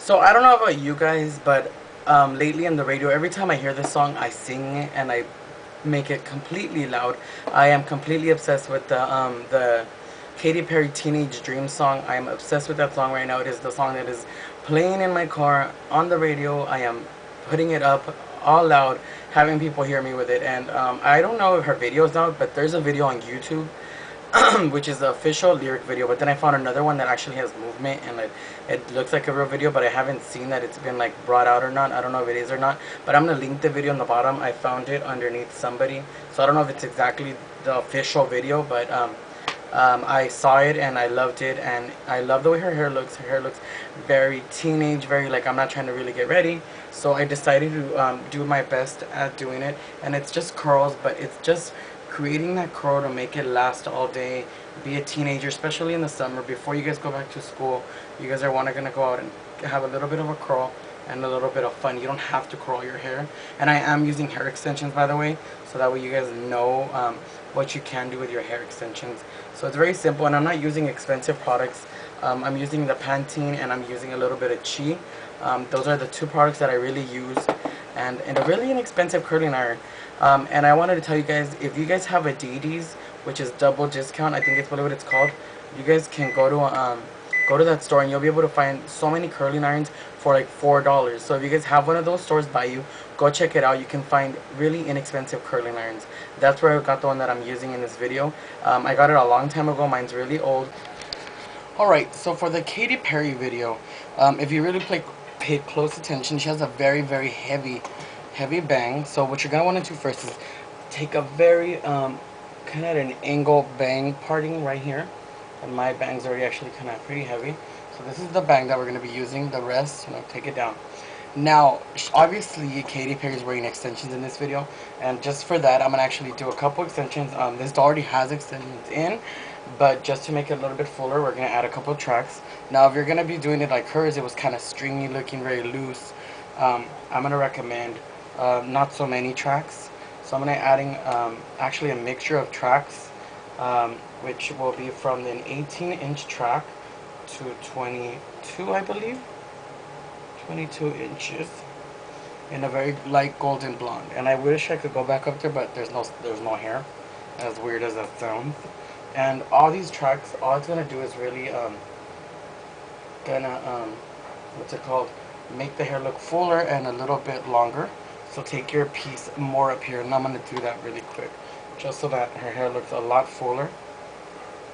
So I don't know about you guys, but lately in the radio, every time I hear this song, I sing it and I make it completely loud. I am completely obsessed with the Katy Perry Teenage Dream song. I am obsessed with that song right now. It is the song that is playing in my car on the radio. I am putting it up all loud, having people hear me with it. And I don't know if her video is out, but there's a video on YouTube which is the official lyric video, but then I found another one that actually has movement and it looks like a real video, but I haven't seen that it's been like brought out or not. I don't know if it is or not, but I'm gonna link the video in the bottom. I found it underneath somebody, so I don't know if it's exactly the official video, but I saw it and I loved it, and I love the way her hair looks. Her hair looks very teenage, very like I'm not trying to really get ready, so I decided to do my best at doing it, and it's just curls, but it's just creating that curl to make it last all day. Be a teenager, especially in the summer before you guys go back to school. You guys are gonna go out and have a little bit of a curl and a little bit of fun. You don't have to curl your hair, and I am using hair extensions, by the way, so that way you guys know what you can do with your hair extensions. So it's very simple, and I'm not using expensive products. I'm using the Pantene and I'm using a little bit of Chi. Those are the two products that I really use, and a really inexpensive curling iron. And I wanted to tell you guys, if you guys have a DD's, which is double discount, I think it's what it's called, you guys can go to that store and you'll be able to find so many curling irons for like $4. So if you guys have one of those stores by you, go check it out. You can find really inexpensive curling irons. That's where I got the one that I'm using in this video. I got it a long time ago. Mine's really old. Alright, so for the Katy Perry video, if you really pay close attention, she has a very, very heavy bang. So what you're going to want to do first is take a very kind of at an angle bang parting right here. And my bang's already actually kind of pretty heavy. So this is the bang that we're going to be using. The rest, take it down. Now, obviously, Katy Perry is wearing extensions in this video, and just for that, I'm going to actually do a couple extensions. This already has extensions in, but just to make it a little bit fuller, we're going to add a couple tracks. Now, if you're going to be doing it like hers, it was kind of stringy looking, very loose, I'm going to recommend not so many tracks. So I'm going to adding actually a mixture of tracks, which will be from an 18-inch track to 22, I believe. 22 inches in a very light golden blonde, and I wish I could go back up there, but there's no hair, as weird as that sounds. And all these tracks, all it's gonna do is really what's it called, make the hair look fuller and a little bit longer. So take your piece more up here, and I'm gonna do that really quick, just so that her hair looks a lot fuller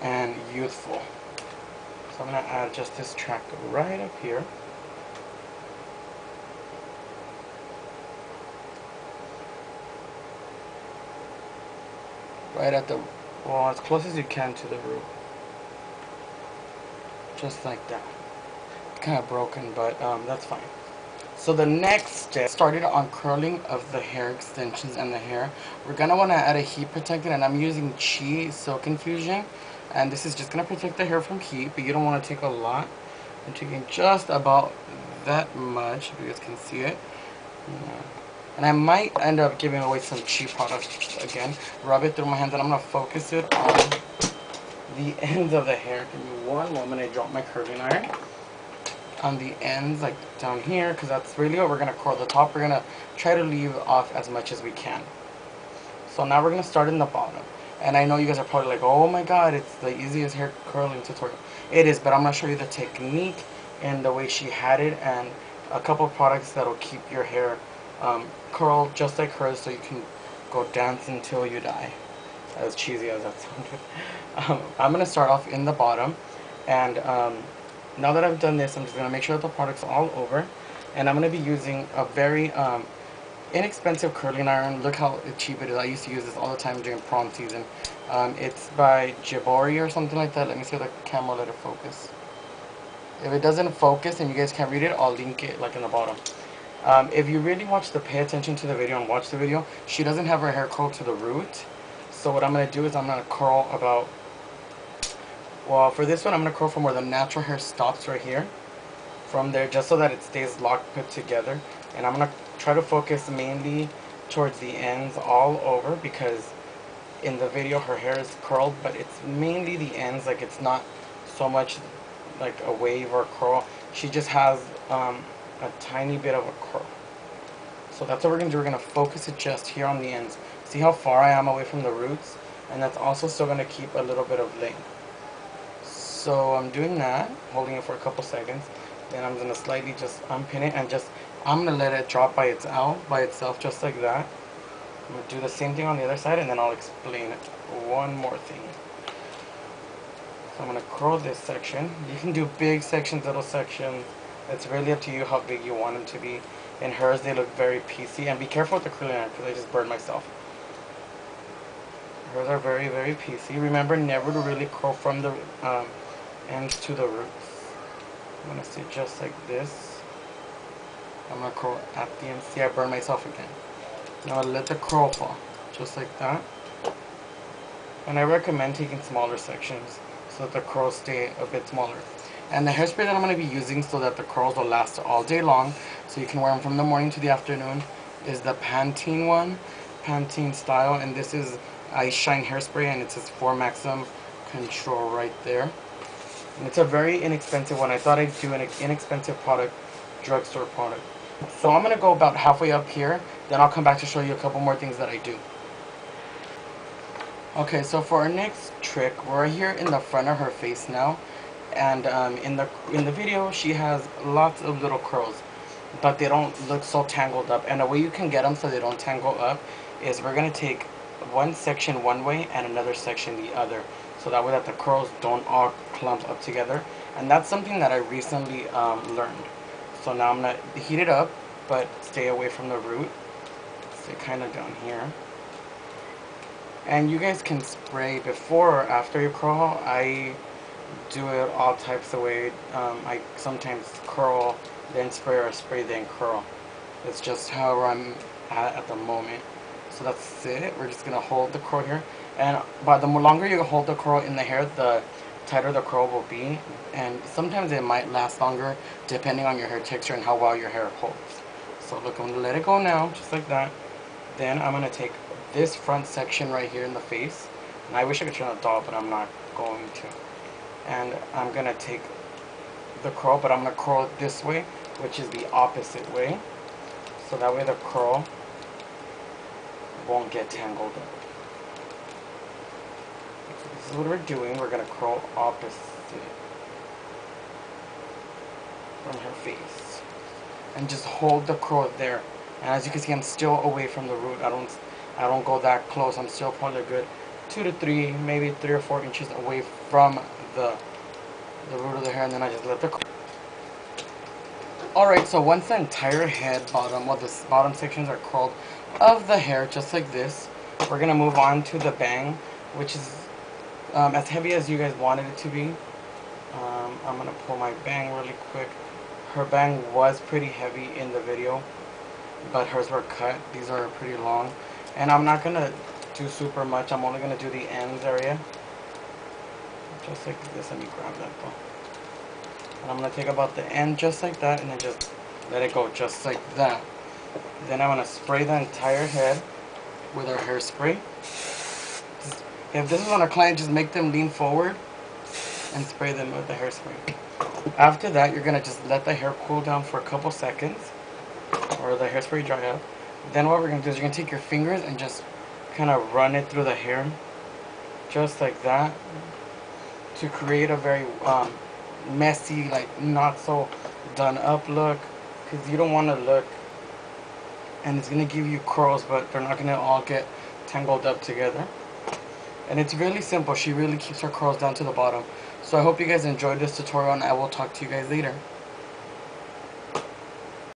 and youthful. So I'm gonna add just this track right up here. Right at the, well, as close as you can to the root. Just like that. It's kind of broken, but that's fine. So the next step started on curling of the hair extensions and the hair. We're going to want to add a heat protectant, and I'm using Chi Silk Infusion. And this is just going to protect the hair from heat, but you don't want to take a lot. I'm taking just about that much, if you guys can see it. Yeah. And I might end up giving away some cheap products again. Rub it through my hands, and I'm going to focus it on the ends of the hair. Give me one moment. I drop my curling iron on the ends, like down here, because that's really what we're going to curl. The top, we're going to try to leave off as much as we can. So now we're going to start in the bottom. And I know you guys are probably like, oh my god, it's the easiest hair curling tutorial. It is, but I'm going to show you the technique and the way she had it, and a couple products that will keep your hair curl just like hers, so you can go dance until you die. As cheesy as that sounded. I'm going to start off in the bottom, and now that I've done this, I'm just going to make sure that the product's all over, and I'm going to be using a very inexpensive curling iron. Look how cheap it is. I used to use this all the time during prom season. It's by Jabori or something like that. Let me see if the camera let it focus. If it doesn't focus and you guys can't read it, I'll link it like in the bottom. If you really pay attention to the video and watch the video, she doesn't have her hair curled to the root. So what I'm going to do is I'm going to curl about, well, for this one I'm going to curl from where the natural hair stops right here. From there, just so that it stays locked, put together. And I'm going to try to focus mainly towards the ends all over, because in the video her hair is curled, but it's mainly the ends. Like, it's not so much like a wave or curl. She just has a tiny bit of a curl. So that's what we're going to do. We're going to focus it just here on the ends. See how far I am away from the roots? And that's also still going to keep a little bit of length. So I'm doing that, holding it for a couple seconds. Then I'm going to slightly just unpin it and I'm going to let it drop by itself just like that. I'm going to do the same thing on the other side, and then I'll explain one more thing. So I'm going to curl this section. You can do big sections, little sections. It's really up to you how big you want them to be. In hers, they look very piecey. And be careful with the curling iron, because I just burned myself. Hers are very, very piecy. Remember, never to really curl from the ends to the roots. I'm going to sit just like this. I'm going to curl at the end. See, I burned myself again. Now I'll let the curl fall, just like that. And I recommend taking smaller sections so that the curls stay a bit smaller. And the hairspray that I'm going to be using so that the curls will last all day long, so you can wear them from the morning to the afternoon, is the Pantene one, Pantene style. And this is Ice Shine hairspray, and it says for maximum control right there. And it's a very inexpensive one. I thought I'd do an inexpensive product, drugstore product. So I'm going to go about halfway up here, then I'll come back to show you a couple more things that I do. Okay, so for our next trick, we're here in the front of her face now. And in the video, she has lots of little curls, but they don't look so tangled up. And the way you can get them so they don't tangle up is we're going to take one section one way and another section the other, so that way that the curls don't all clump up together. And that's something that I recently learned. So now I'm going to heat it up, but stay away from the root. Stay kind of down here. And you guys can spray before or after you curl. I do it all types of ways. I sometimes curl, then spray, or spray, then curl. It's just how I'm at the moment. So that's it. We're just going to hold the curl here. And by the longer you hold the curl in the hair, the tighter the curl will be. And sometimes it might last longer depending on your hair texture and how well your hair holds. So look, I'm going to let it go now, just like that. Then I'm going to take this front section right here in the face. And I wish I could turn the doll, but I'm not going to. And I'm going to take the curl, but I'm going to curl it this way, which is the opposite way. So that way the curl won't get tangled up. So this is what we're doing. We're going to curl opposite from her face. And just hold the curl there. And as you can see, I'm still away from the root. I don't go that close. I'm still probably a good 2 to 3, maybe 3 or 4 inches away from the root of the hair, and then I just let the curl. Alright, so once the entire head bottom, well, the bottom sections are curled of the hair, just like this, we're going to move on to the bang, which is as heavy as you guys wanted it to be. I'm going to pull my bang really quick. Her bang was pretty heavy in the video, but hers were cut. These are pretty long. And I'm not going to do super much. I'm only going to do the ends area. Just like this. Let me grab that though. And I'm going to take about the end just like that, and then just let it go just like that. Then I'm going to spray the entire head with our hairspray. If this is on a client, just make them lean forward and spray them with the hairspray. After that, you're going to just let the hair cool down for a couple seconds, or the hairspray dry up. Then what we're going to do is you're going to take your fingers and just kind of run it through the hair, just like that, to create a very messy, like not so done up look, because you don't want to look, and it's going to give you curls, but they're not going to all get tangled up together. And it's really simple. She really keeps her curls down to the bottom. So I hope you guys enjoyed this tutorial, and I will talk to you guys later.